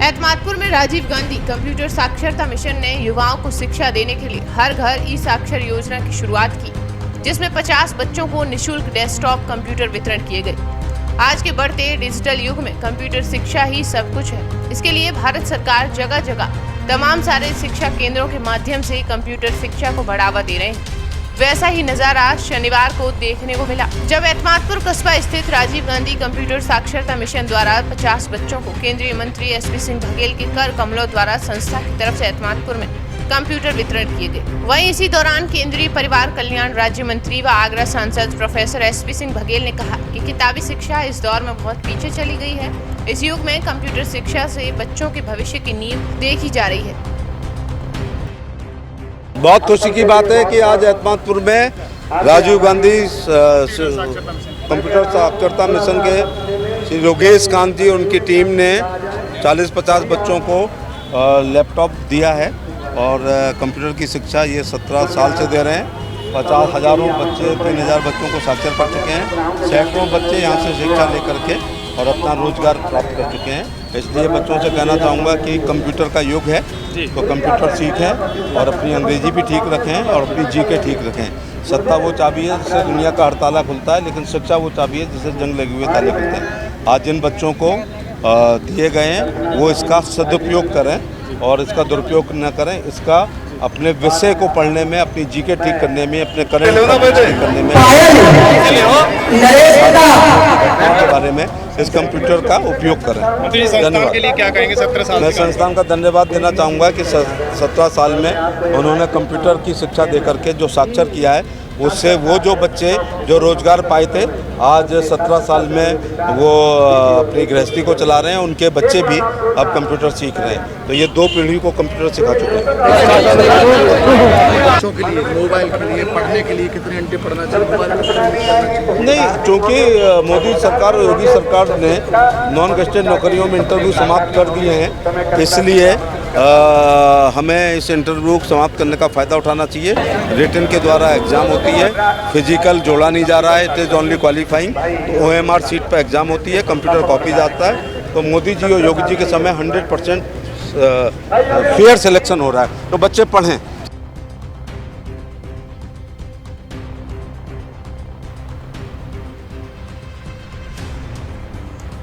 एतमादपुर में राजीव गांधी कंप्यूटर साक्षरता मिशन ने युवाओं को शिक्षा देने के लिए हर घर ई साक्षर योजना की शुरुआत की, जिसमें 50 बच्चों को निशुल्क डेस्कटॉप कंप्यूटर वितरण किए गए। आज के बढ़ते डिजिटल युग में कंप्यूटर शिक्षा ही सब कुछ है। इसके लिए भारत सरकार जगह जगह तमाम सारे शिक्षा केंद्रों के माध्यम से कंप्यूटर शिक्षा को बढ़ावा दे रहे हैं। वैसा ही नजारा शनिवार को देखने को मिला, जब एतमादपुर कस्बा स्थित राजीव गांधी कंप्यूटर साक्षरता मिशन द्वारा 50 बच्चों को केंद्रीय मंत्री एसपी सिंह बघेल के कर कमलों द्वारा संस्था की तरफ से एतमादपुर में कंप्यूटर वितरण किए गए। वहीं इसी दौरान केंद्रीय परिवार कल्याण राज्य मंत्री व आगरा सांसद प्रोफेसर एसपी सिंह बघेल ने कहा कि किताबी शिक्षा इस दौर में बहुत पीछे चली गई है। इस युग में कंप्यूटर शिक्षा से बच्चों के भविष्य की नींव देखी जा रही है। बहुत खुशी की बात है कि आज एतमादपुर में राजीव गांधी कंप्यूटर साक्षरता मिशन के श्री योगेश कांत जी और उनकी टीम ने 40-50 बच्चों को लैपटॉप दिया है और कंप्यूटर की शिक्षा ये 17 साल से दे रहे हैं। 50,000 बच्चे 3,000 बच्चों को साक्षर कर चुके हैं। सैकड़ों बच्चे यहाँ से शिक्षा लेकर के और अपना रोजगार प्राप्त कर चुके हैं। इसलिए बच्चों से कहना चाहूँगा कि कंप्यूटर का युग है तो कंप्यूटर सीखें और अपनी अंग्रेजी भी ठीक रखें और अपनी जीके ठीक रखें। सत्ता वो चाबी है जिससे दुनिया का हर ताला खुलता है, लेकिन शिक्षा वो चाबी है जिससे जंग लगे हुए ताले खुलते हैं। आज जिन बच्चों को दिए गए हैं वो इसका सदुपयोग करें और इसका दुरुपयोग न करें। इसका अपने विषय को पढ़ने में, अपनी जीके ठीक करने में, अपने करंट ठीक करने में के बारे में इस कंप्यूटर का उपयोग करें। धन्यवाद। के लिए क्या कहेंगे 17 साल? मैं संस्थान का धन्यवाद देना चाहूँगा कि 17 साल में उन्होंने कंप्यूटर की शिक्षा दे करके जो साक्षर किया है उससे वो जो बच्चे जो रोजगार पाए थे आज 17 साल में वो अपनी गृहस्थी को चला रहे हैं। उनके बच्चे भी अब कंप्यूटर सीख रहे हैं, तो ये 2 पीढ़ी को कंप्यूटर सिखा चुके हैं। बच्चों के लिए मोबाइल के लिए पढ़ने के लिए कितने घंटे पढ़ना चाहिए? नहीं, क्योंकि मोदी सरकार और योगी सरकार ने नॉन गेस्टेड नौकरियों में इंटरव्यू समाप्त कर दिए हैं, इसलिए हमें इस इंटरव्यू को समाप्त करने का फ़ायदा उठाना चाहिए। रिटन के द्वारा एग्ज़ाम होती है, फिजिकल जोड़ा नहीं जा रहा है, इट इज़ ओनली क्वालिफाइंग। तो OMR सीट पर एग्ज़ाम होती है, कंप्यूटर कॉपी जाता है। तो मोदी जी और योगी जी के समय 100% फेयर सिलेक्शन हो रहा है, तो बच्चे पढ़ें।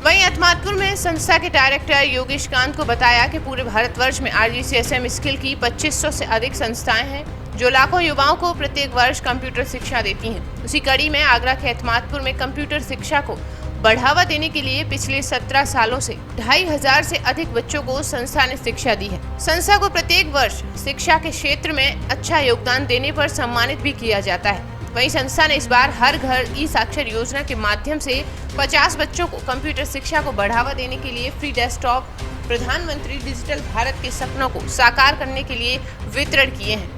वहीं एतमादपुर में संस्था के डायरेक्टर योगेश कांत को बताया कि पूरे भारतवर्ष में RGCSM स्किल की 2500 से अधिक संस्थाएं हैं जो लाखों युवाओं को प्रत्येक वर्ष कंप्यूटर शिक्षा देती हैं। उसी कड़ी में आगरा के एतमादपुर में कंप्यूटर शिक्षा को बढ़ावा देने के लिए पिछले 17 सालों से 2500 से अधिक बच्चों को संस्था ने शिक्षा दी है। संस्था को प्रत्येक वर्ष शिक्षा के क्षेत्र में अच्छा योगदान देने पर सम्मानित भी किया जाता है। वहीं संस्था ने इस बार हर घर ई साक्षर योजना के माध्यम से 50 बच्चों को कंप्यूटर शिक्षा को बढ़ावा देने के लिए फ्री डेस्कटॉप प्रधानमंत्री डिजिटल भारत के सपनों को साकार करने के लिए वितरण किए हैं।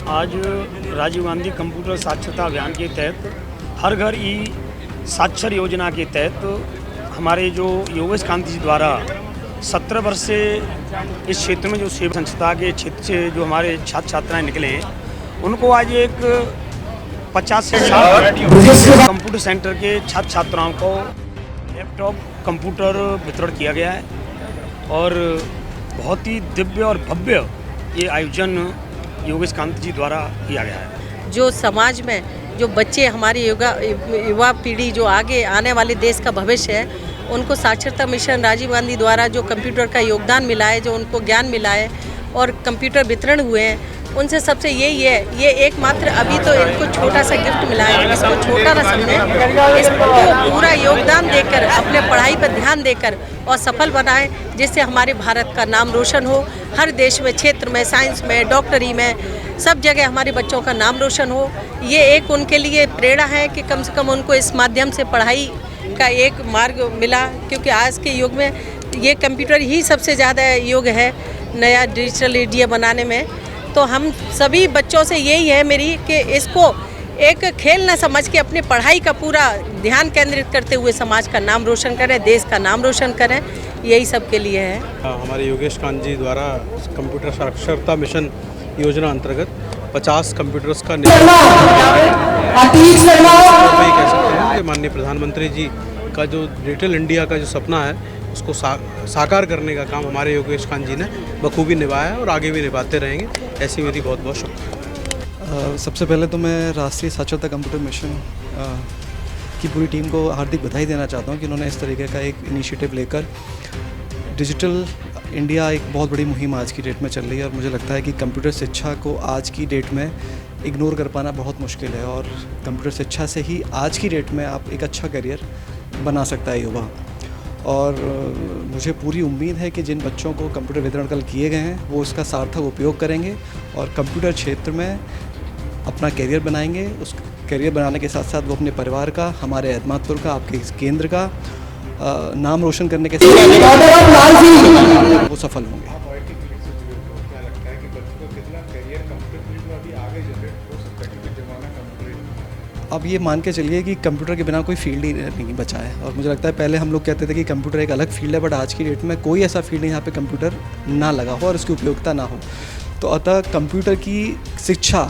आज राजीव गांधी कंप्यूटर साक्षरता अभियान के तहत हर घर ई साक्षर योजना के तहत हमारे जो योगेश कांत जी द्वारा 17 वर्ष से इस क्षेत्र में जो सेवा संस्था के क्षेत्र से जो हमारे छात्र छात्राएं निकले हैं उनको आज एक 50 से 60 कंप्यूटर सेंटर के छात्र छात्राओं को लैपटॉप कंप्यूटर वितरण किया गया है और बहुत ही दिव्य और भव्य ये आयोजन योगेश कांत जी द्वारा किया गया है। जो समाज में जो बच्चे हमारी युवा पीढ़ी जो आगे आने वाले देश का भविष्य है उनको साक्षरता मिशन राजीव गांधी द्वारा जो कंप्यूटर का योगदान मिला है, जो उनको ज्ञान मिला है और कंप्यूटर वितरण हुए हैं, उनसे सबसे यही है, ये एकमात्र अभी तो इनको छोटा सा गिफ्ट मिला है, इसको छोटा ना समझें, इसको पूरा योगदान देकर अपने पढ़ाई पर ध्यान देकर और सफल बनाएं, जिससे हमारे भारत का नाम रोशन हो। हर देश में, क्षेत्र में, साइंस में, डॉक्टरी में, सब जगह हमारे बच्चों का नाम रोशन हो। ये एक उनके लिए प्रेरणा है कि कम से कम उनको इस माध्यम से पढ़ाई का एक मार्ग मिला, क्योंकि आज के युग में ये कंप्यूटर ही सबसे ज़्यादा युग है नया डिजिटल इंडिया बनाने में। तो हम सभी बच्चों से यही है मेरी कि इसको एक खेल न समझ के अपनी पढ़ाई का पूरा ध्यान केंद्रित करते हुए समाज का नाम रोशन करें, देश का नाम रोशन करें, यही सब के लिए है। हमारे योगेश कांत जी द्वारा कंप्यूटर साक्षरता मिशन योजना अंतर्गत 50 कंप्यूटर्स का वही कह सकते हैं कि माननीय प्रधानमंत्री जी का जो डिजिटल इंडिया का जो सपना है उसको साकार करने का काम हमारे योगेश कांत जी ने बखूबी निभाया है और आगे भी निभाते रहेंगे। ऐसी मेरी बहुत बहुत शुभकामनाएं। सबसे पहले तो मैं राष्ट्रीय साक्षरता कंप्यूटर मिशन की पूरी टीम को हार्दिक बधाई देना चाहता हूँ कि उन्होंने इस तरीके का एक इनिशिएटिव लेकर डिजिटल इंडिया एक बहुत बड़ी मुहिम आज की डेट में चल रही है और मुझे लगता है कि कंप्यूटर शिक्षा को आज की डेट में इग्नोर कर पाना बहुत मुश्किल है और कंप्यूटर शिक्षा से ही आज की डेट में आप एक अच्छा करियर बना सकता है युवा। और मुझे पूरी उम्मीद है कि जिन बच्चों को कंप्यूटर वितरण कल किए गए हैं वो उसका सार्थक उपयोग करेंगे और कंप्यूटर क्षेत्र में अपना करियर बनाएंगे। उस करियर बनाने के साथ साथ वो अपने परिवार का, हमारे एतमादपुर का, आपके इस केंद्र का नाम रोशन करने के साथ वो सफल होंगे। अब ये मान के चलिए कि कंप्यूटर के बिना कोई फील्ड ही नहीं बचा है और मुझे लगता है पहले हम लोग कहते थे कि कंप्यूटर एक अलग फील्ड है, बट आज की डेट में कोई ऐसा फील्ड नहीं जहाँ पे कंप्यूटर ना लगा हो और उसकी उपयोगिता ना हो। तो अतः कंप्यूटर की शिक्षा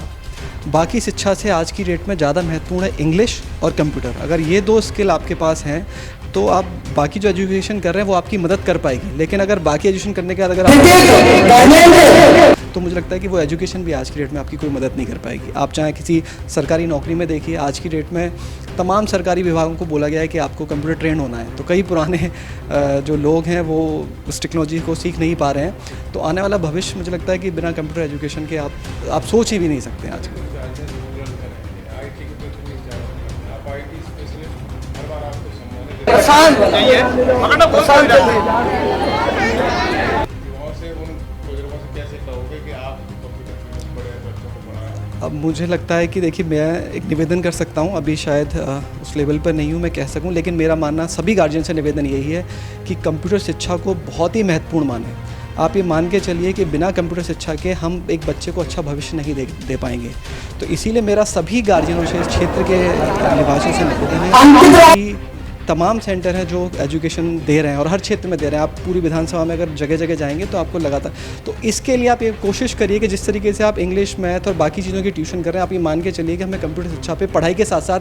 बाकी शिक्षा से आज की डेट में ज़्यादा महत्वपूर्ण है इंग्लिश और कंप्यूटर। अगर ये दो स्किल आपके पास हैं तो आप बाकी जो एजुकेशन कर रहे हैं वो आपकी मदद कर पाएगी, लेकिन अगर बाकी एजुकेशन करने के बाद अगर आप तो मुझे लगता है कि वो एजुकेशन भी आज की डेट में आपकी कोई मदद नहीं कर पाएगी। आप चाहे किसी सरकारी नौकरी में देखिए, आज की डेट में तमाम सरकारी विभागों को बोला गया है कि आपको कंप्यूटर ट्रेन होना है, तो कई पुराने जो लोग हैं वो उस टेक्नोलॉजी को सीख नहीं पा रहे हैं। तो आने वाला भविष्य मुझे लगता है कि बिना कंप्यूटर एजुकेशन के आप सोच ही भी नहीं सकते आज के। अब मुझे लगता है कि देखिए मैं एक निवेदन कर सकता हूँ, अभी शायद उस लेवल पर नहीं हूँ मैं कह सकूँ, लेकिन मेरा मानना सभी गार्जियन से निवेदन यही है कि कंप्यूटर शिक्षा को बहुत ही महत्वपूर्ण मानें। आप ये मान के चलिए कि बिना कंप्यूटर शिक्षा के हम एक बच्चे को अच्छा भविष्य नहीं दे पाएंगे। तो इसीलिए मेरा सभी गार्जियनों से, इस क्षेत्र के निवासियों से निवेदन है कि तमाम सेंटर हैं जो एजुकेशन दे रहे हैं और हर क्षेत्र में दे रहे हैं। आप पूरी विधानसभा में अगर जगह जगह जाएंगे तो आपको लगातार, तो इसके लिए आप ये कोशिश करिए कि जिस तरीके से आप इंग्लिश, मैथ और बाकी चीज़ों की ट्यूशन कर रहे हैं, आप ये मान के चलिए कि हमें कंप्यूटर शिक्षा पे पढ़ाई के साथ साथ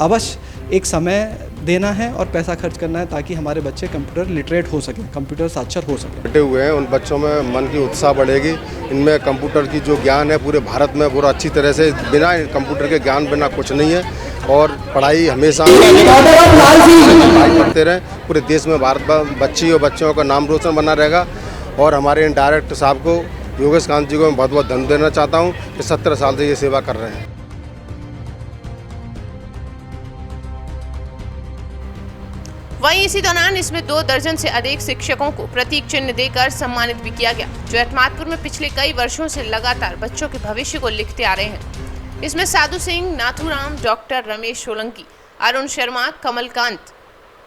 अवश्य एक समय देना है और पैसा खर्च करना है ताकि हमारे बच्चे कंप्यूटर लिटरेट हो सकें, कंप्यूटर साक्षर हो सकें। बैठे हुए हैं उन बच्चों में मन की उत्साह बढ़ेगी। इनमें कंप्यूटर की जो ज्ञान है पूरे भारत में पूरा अच्छी तरह से, बिना कंप्यूटर के ज्ञान बिना कुछ नहीं है। और पढ़ाई हमेशा पढ़ाई करते रहें, पूरे देश में भारत बच्ची और बच्चों का नाम रोशन बना रहेगा। और हमारे डायरेक्टर साहब को, योगेश कांत जी को मैं बहुत बहुत धन्यवाद देना चाहता हूँ कि 17 साल से ये सेवा कर रहे हैं। वहीं इसी दौरान इसमें 2 दर्जन से अधिक शिक्षकों को प्रतीक चिन्ह देकर सम्मानित भी किया गया, जो एतमादपुर में पिछले कई वर्षों से लगातार बच्चों के भविष्य को लिखते आ रहे हैं। इसमें साधु सिंह, नाथूराम, डॉक्टर रमेश सोलंकी, अरुण शर्मा, कमलकांत,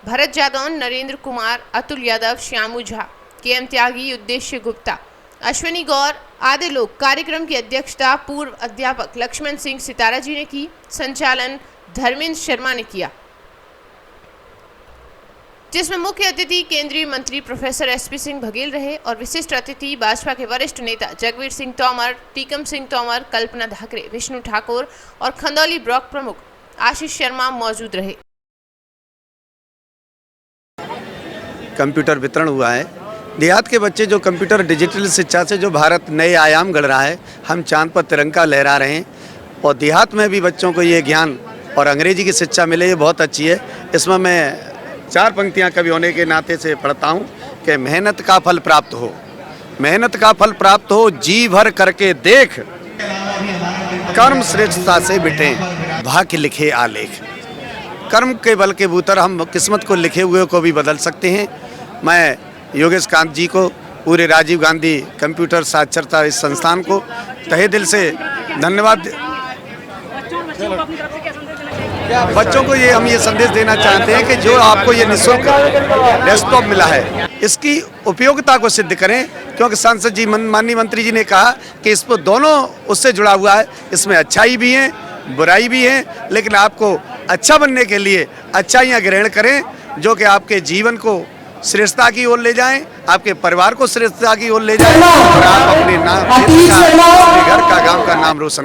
भरत जादौन, नरेंद्र कुमार, अतुल यादव, श्यामू झा, KM त्यागी, उद्देश्य गुप्ता, अश्विनी गौर आदि लोग। कार्यक्रम की अध्यक्षता पूर्व अध्यापक लक्ष्मण सिंह सितारा जी ने की। संचालन धर्मेंद्र शर्मा ने किया, जिसमें मुख्य अतिथि केंद्रीय मंत्री प्रोफेसर SP सिंह बघेल रहे और विशिष्ट अतिथि भाजपा के वरिष्ठ नेता जगवीर सिंह तोमर, टीकम सिंह तोमर, कल्पना धाकरे, विष्णु ठाकुर और खंदौली ब्लॉक प्रमुख आशीष शर्मा मौजूद रहे। कंप्यूटर वितरण हुआ है। देहात के बच्चे जो कंप्यूटर डिजिटल शिक्षा से जो भारत नए आयाम गढ़ रहा है, हम चांद पर तिरंगा लहरा रहे हैं और देहात में भी बच्चों को ये ज्ञान और अंग्रेजी की शिक्षा मिले, ये बहुत अच्छी है। इसमें मैं 4 पंक्तियां कवि होने के नाते से पढ़ता हूँ कि मेहनत का फल प्राप्त हो, मेहनत का फल प्राप्त हो, जी भर करके देख, कर्म श्रेष्ठता से मिटे, भाग्य लिखे आलेख। कर्म के बल के भूतर हम किस्मत को लिखे हुए को भी बदल सकते हैं। मैं योगेश कांत जी को, पूरे राजीव गांधी कंप्यूटर साक्षरता इस संस्थान को तहे दिल से धन्यवाद। बच्चों को हम ये संदेश देना चाहते हैं कि जो आपको ये निःशुल्क डेस्कटॉप मिला है, इसकी उपयोगिता को सिद्ध करें, क्योंकि सांसद जी, माननीय मंत्री जी ने कहा कि इस पर दोनों उससे जुड़ा हुआ है। इसमें अच्छाई भी है, बुराई भी है, लेकिन आपको अच्छा बनने के लिए अच्छाइयाँ ग्रहण करें जो कि आपके जीवन को श्रेष्ठता की ओर ले जाएं, आपके परिवार को श्रेष्ठता की ओर ले जाए और आप अपने नाम, अपने घर का, गांव का नाम रोशन